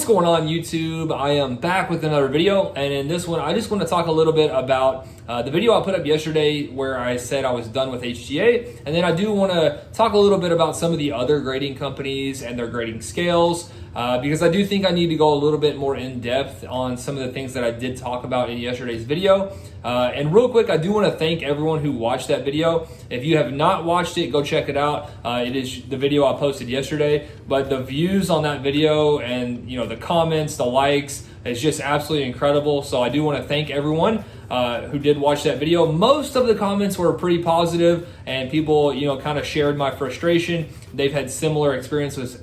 going on, YouTube? I am back with another video, and in this one I just want to talk a little bit about the video I put up yesterday where I said I was done with HGA, and then I do want to talk a little bit about some of the other grading companies and their grading scales, because I do think I need to go a little bit more in depth on some of the things that I did talk about in yesterday's video. And real quick, I do want to thank everyone who watched that video. If you have not watched it, go check it out. It is the video I posted yesterday, but the views on that video and the comments, the likes, it's just absolutely incredible. So I do want to thank everyone who did watch that video. Most of the comments were pretty positive, and people kind of shared my frustration. They've had similar experiences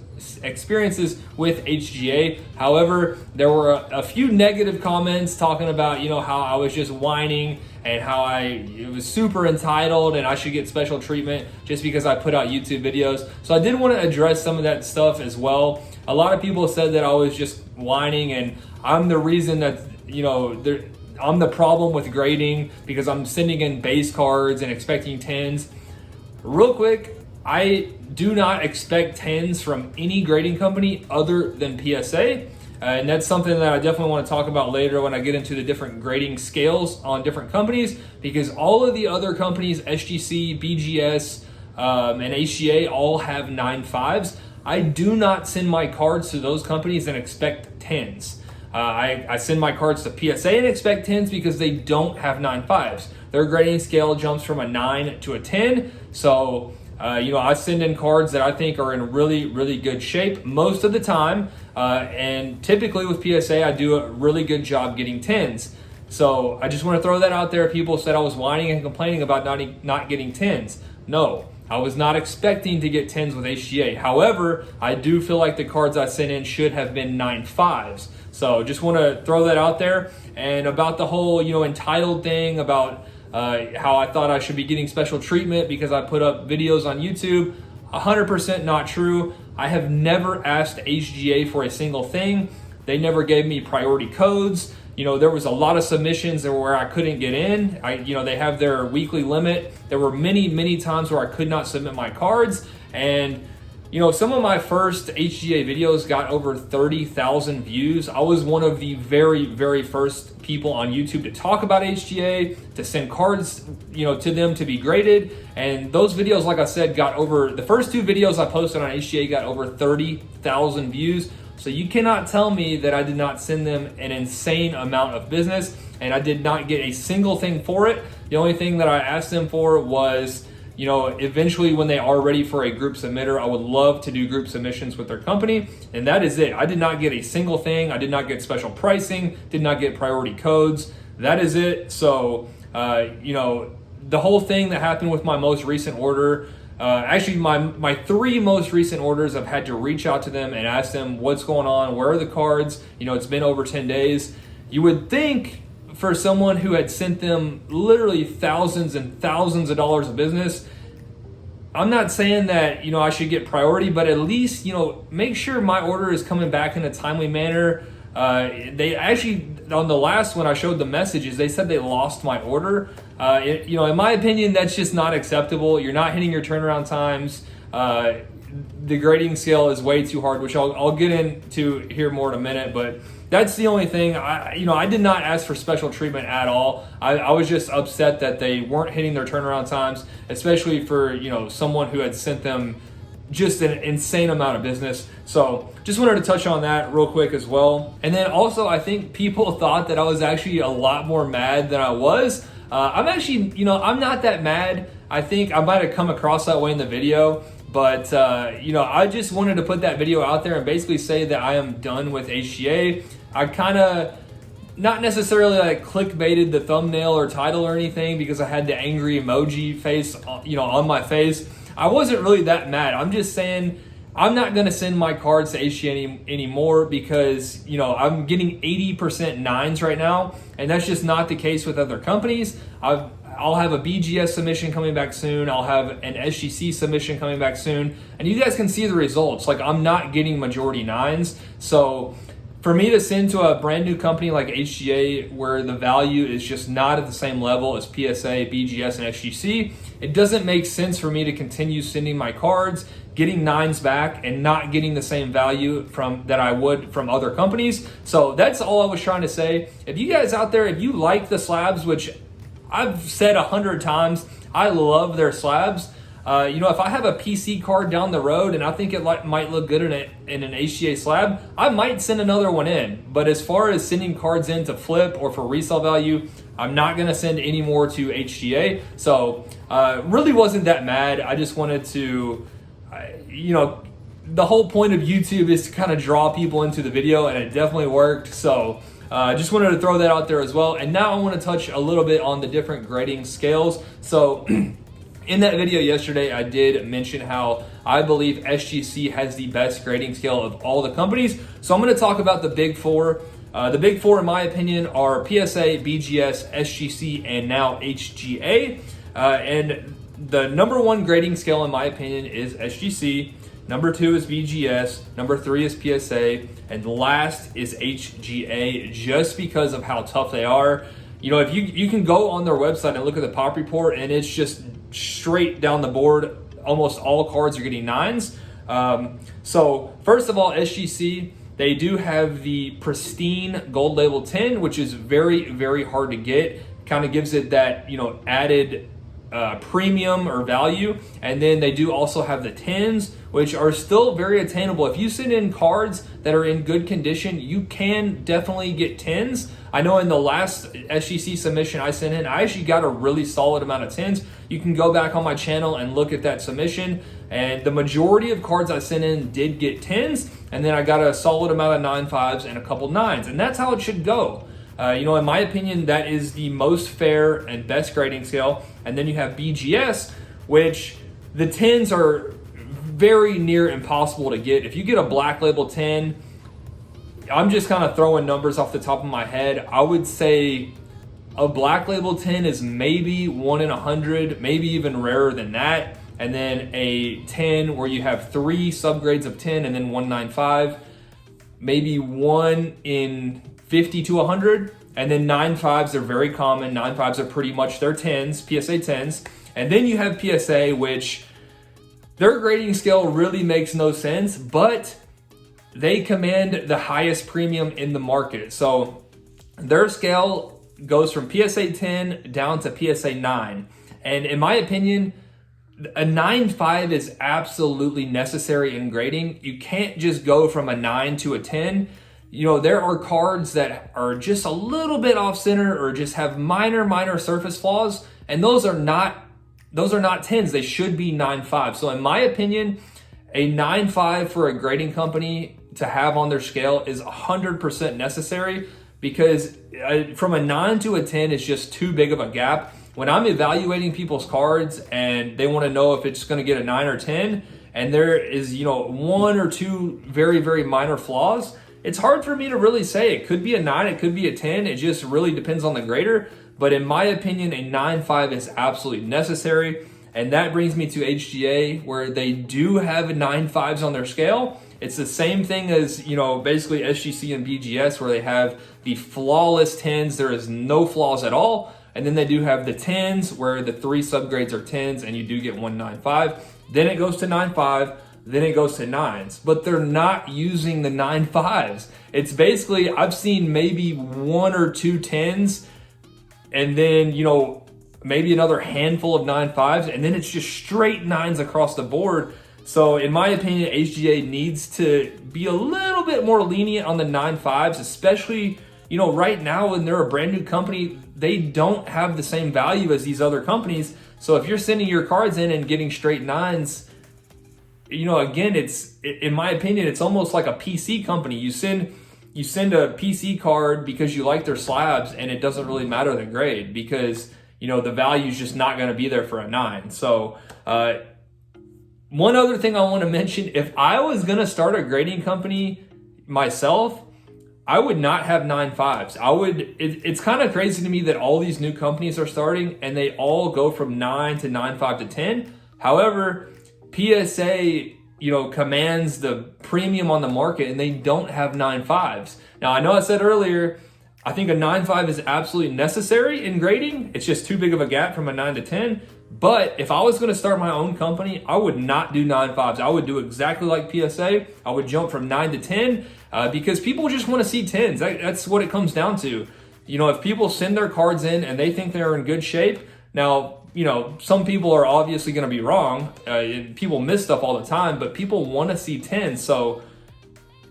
with HGA. However, there were a few negative comments talking about how I was just whining and how it was super entitled and I should get special treatment just because I put out YouTube videos. So I did want to address some of that stuff as well. A lot of people said that I was just whining and I'm the reason that I'm the problem with grading because I'm sending in base cards and expecting 10s. Real quick, I do not expect 10s from any grading company other than PSA. And that's something that I definitely want to talk about later when I get into the different grading scales on different companies, because all of the other companies, SGC, BGS, and HGA, all have 9.5s. I do not send my cards to those companies and expect 10s. I send my cards to PSA and expect 10s because they don't have 9.5s. Their grading scale jumps from a 9 to a 10. So I send in cards that I think are in really, really good shape most of the time. And typically with PSA, I do a really good job getting 10s. So I just want to throw that out there. People said I was whining and complaining about not getting 10s. No, I was not expecting to get 10s with HGA. However, I do feel like the cards I sent in should have been 9.5s. So just want to throw that out there. And about the whole, entitled thing about how I thought I should be getting special treatment because I put up videos on YouTube, 100% not true. I have never asked HGA for a single thing. They never gave me priority codes. There was a lot of submissions where I couldn't get in. They have their weekly limit. There were many, many times where I could not submit my cards. And some of my first HGA videos got over 30,000 views. I was one of the very, very first people on YouTube to talk about HGA, to send cards, to them to be graded. And those videos, like I said, the first two videos I posted on HGA got over 30,000 views. So you cannot tell me that I did not send them an insane amount of business and I did not get a single thing for it. The only thing that I asked them for was, eventually when they are ready for a group submitter, I would love to do group submissions with their company. And that is it. I did not get a single thing. I did not get special pricing, did not get priority codes. That is it. So, the whole thing that happened with my most recent order, actually my three most recent orders, I've had to reach out to them and ask them what's going on, where are the cards? It's been over 10 days. You would think for someone who had sent them literally thousands and thousands of dollars of business, I'm not saying that, I should get priority, but at least, make sure my order is coming back in a timely manner. They actually, on the last one I showed the messages, they said they lost my order. In my opinion, that's just not acceptable. You're not hitting your turnaround times. The grading scale is way too hard, which I'll get into here more in a minute, but that's the only thing. I did not ask for special treatment at all. I was just upset that they weren't hitting their turnaround times, especially for, someone who had sent them just an insane amount of business. So just wanted to touch on that real quick as well. And then also, I think people thought that I was actually a lot more mad than I was. I'm actually, I'm not that mad. I think I might have come across that way in the video. But, I just wanted to put that video out there and basically say that I am done with HGA. I kind of, not necessarily like clickbaited the thumbnail or title or anything because I had the angry emoji face, on my face. I wasn't really that mad. I'm just saying I'm not going to send my cards to HGA anymore because, I'm getting 80% 9s right now. And that's just not the case with other companies. I'll have a BGS submission coming back soon. I'll have an SGC submission coming back soon. And you guys can see the results. Like, I'm not getting majority 9s. So for me to send to a brand new company like HGA where the value is just not at the same level as PSA, BGS, and SGC, it doesn't make sense for me to continue sending my cards, getting nines back and not getting the same value from that I would from other companies. So that's all I was trying to say. If you guys out there, if you like the slabs, which I've said 100 times, I love their slabs. If I have a PC card down the road and I think it might look good in an HGA slab, I might send another one in. But as far as sending cards in to flip or for resale value, I'm not going to send any more to HGA. So really wasn't that mad. I just wanted to, the whole point of YouTube is to kind of draw people into the video, and it definitely worked. So I just wanted to throw that out there as well. And now I want to touch a little bit on the different grading scales. So in that video yesterday, I did mention how I believe SGC has the best grading scale of all the companies. So I'm going to talk about the big four. The big four, in my opinion, are PSA, BGS, SGC, and now HGA. And the number one grading scale, in my opinion, is SGC. Number two is BGS. Number three is PSA. And last is HGA, just because of how tough they are. If you can go on their website and look at the pop report, and it's just straight down the board, almost all cards are getting nines. So first of all, SGC, they do have the pristine gold label 10, which is very, very hard to get. Kind of gives it that, added premium or value. And then they do also have the 10s, which are still very attainable. If you send in cards that are in good condition, you can definitely get 10s. I know in the last SGC submission I sent in, I actually got a really solid amount of 10s. You can go back on my channel and look at that submission. And the majority of cards I sent in did get 10s. And then I got a solid amount of 9.5s and a couple 9s. And that's how it should go. In my opinion, that is the most fair and best grading scale. And then you have BGS, which the 10s are very near impossible to get. If you get a black label 10, I'm just kind of throwing numbers off the top of my head. I would say a black label 10 is maybe 1 in 100, maybe even rarer than that. And then a 10 where you have 3 subgrades of 10 and then 195, maybe 1 in 50 to 100. And then 9.5s are very common. 9.5s are pretty much their 10s, PSA 10s. And then you have PSA, which their grading scale really makes no sense, but they command the highest premium in the market. So their scale goes from PSA 10 down to PSA 9. And in my opinion, a 9.5 is absolutely necessary in grading. You can't just go from a 9 to a 10. There are cards that are just a little bit off center or just have minor surface flaws, and those are not 10s. They should be 9.5. So in my opinion, a 9.5 for a grading company to have on their scale is 100% necessary, because from a 9 to a 10 is just too big of a gap. When I'm evaluating people's cards and they want to know if it's going to get a 9 or 10, and there is 1 or 2 very, very minor flaws, it's hard for me to really say. It could be a 9, it could be a 10. It just really depends on the grader. But in my opinion, a 9.5 is absolutely necessary. And that brings me to HGA, where they do have 9.5s on their scale. It's the same thing as, basically SGC and BGS, where they have the flawless 10s. There is no flaws at all. And then they do have the 10s, where the 3 subgrades are 10s and you do get 1.95. Then it goes to 9.5. Then it goes to 9s, but they're not using the 9.5s. It's basically, I've seen maybe 1 or 2 10s, and then, maybe another handful of 9.5s, and then it's just straight 9s across the board. So in my opinion, HGA needs to be a little bit more lenient on the 9.5s, especially, right now when they're a brand new company, they don't have the same value as these other companies. So if you're sending your cards in and getting straight 9s, again, in my opinion, it's almost like a PC company. You send a PC card because you like their slabs, and it doesn't really matter the grade, because the value is just not going to be there for a 9. So one other thing I want to mention, if I was going to start a grading company myself, I would not have 9.5s. It's kind of crazy to me that all these new companies are starting and they all go from 9 to 9.5 to 10. However, PSA, commands the premium on the market, and they don't have 9.5s. Now, I know I said earlier, I think a 9.5 is absolutely necessary in grading. It's just too big of a gap from a 9 to 10. But if I was going to start my own company, I would not do 9.5s. I would do exactly like PSA. I would jump from 9 to 10 because people just want to see 10s. That's what it comes down to. You know, if people send their cards in and they think they're in good shape, now, you know, some people are obviously going to be wrong. People miss stuff all the time, but people want to see 10s. So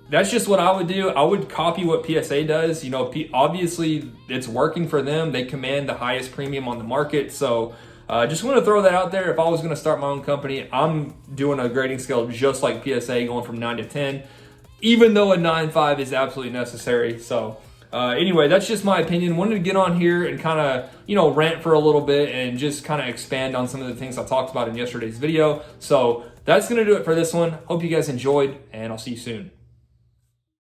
that's just what I would do. I would copy what PSA does. You know, obviously it's working for them. They command the highest premium on the market. So just want to throw that out there. If I was going to start my own company, I'm doing a grading scale just like PSA, going from 9 to 10, even though a 9.5 is absolutely necessary. So anyway, that's just my opinion. Wanted to get on here and kind of, you know, rant for a little bit and just kind of expand on some of the things I talked about in yesterday's video. So that's going to do it for this one. Hope you guys enjoyed, and I'll see you soon.